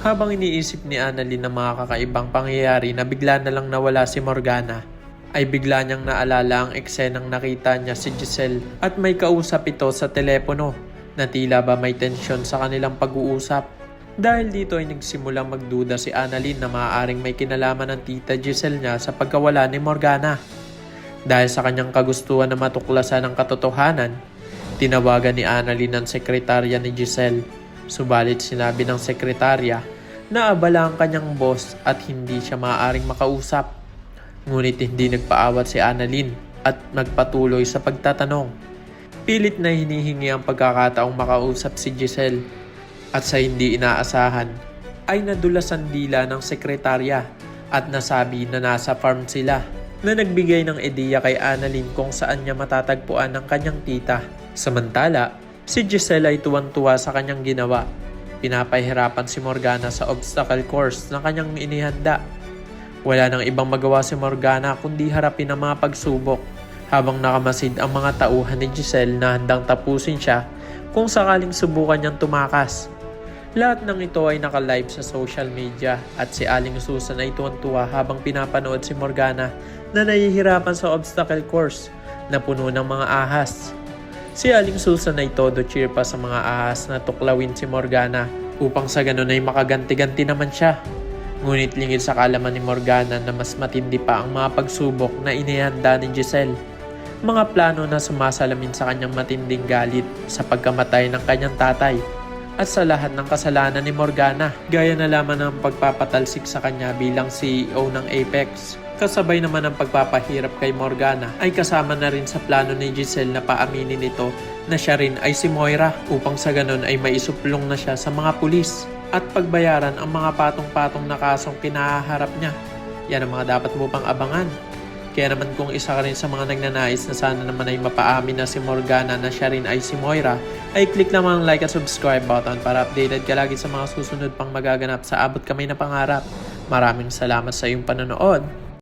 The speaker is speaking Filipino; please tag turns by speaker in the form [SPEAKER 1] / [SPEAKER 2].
[SPEAKER 1] Habang iniisip ni Annalyn ang mga kakaibang pangyayari na bigla na lang nawala si Morgana, ay bigla niyang naalala ang eksenang nakita niya si Giselle at may kausap ito sa telepono na tila ba may tensyon sa kanilang pag-uusap. Dahil dito ay nagsimulang magduda si Annalyn na maaaring may kinalaman ng tita Giselle niya sa pagkawala ni Morgana. Dahil sa kanyang kagustuhan na matuklasan ang katotohanan, tinawagan ni Annalyn ang sekretarya ni Giselle. Subalit sinabi ng sekretarya na abala ang kanyang boss at hindi siya maaaring makausap. Ngunit hindi nagpaawat si Annalyn at nagpatuloy sa pagtatanong. Pilit na hinihingi ang pagkakataong makausap si Giselle at sa hindi inaasahan ay nadulas ang dila ng sekretarya at nasabi na nasa farm sila, na nagbigay ng ideya kay Annalyn kung saan niya matatagpuan ang kanyang tita. Samantala, si Giselle ay tuwang-tuwa sa kanyang ginawa. Pinapahirapan si Morgana sa obstacle course na kanyang inihanda. Wala nang ibang magawa si Morgana kundi harapin ang mga pagsubok habang nakamasid ang mga tauhan ni Giselle na handang tapusin siya kung sakaling subukan niyang tumakas. Lahat ng ito ay naka-live sa social media at si Aling Susan ay tuwang-tuwa habang pinapanood si Morgana na nahihirapan sa obstacle course na puno ng mga ahas. Si Aling Susan ay todo cheer pa sa mga ahas na tuklawin si Morgana upang sa ganun ay makaganti-ganti naman siya. Ngunit lingid sa kaalaman ni Morgana na mas matindi pa ang mga pagsubok na inihanda ni Giselle. Mga plano na sumasalamin sa kanyang matinding galit sa pagkamatay ng kanyang tatay at sa lahat ng kasalanan ni Morgana, gaya na lamang ng pagpapatalsik sa kanya bilang CEO ng Apex. Kasabay naman ang pagpapahirap kay Morgana ay kasama na rin sa plano ni Giselle na paaminin nito na siya rin ay si Moira upang sa ganun ay maisuplong na siya sa mga pulis at pagbayaran ang mga patong-patong na kasong kinaharap niya. Yan ang mga dapat mo pang abangan. Kaya naman kung isa ka rin sa mga nagnanais na sana naman ay mapaamin na si Morgana na siya rin ay si Moira, ay click naman ang like at subscribe button para updated ka lagi sa mga susunod pang magaganap sa abot kamay na pangarap. Maraming salamat sa iyong panonood.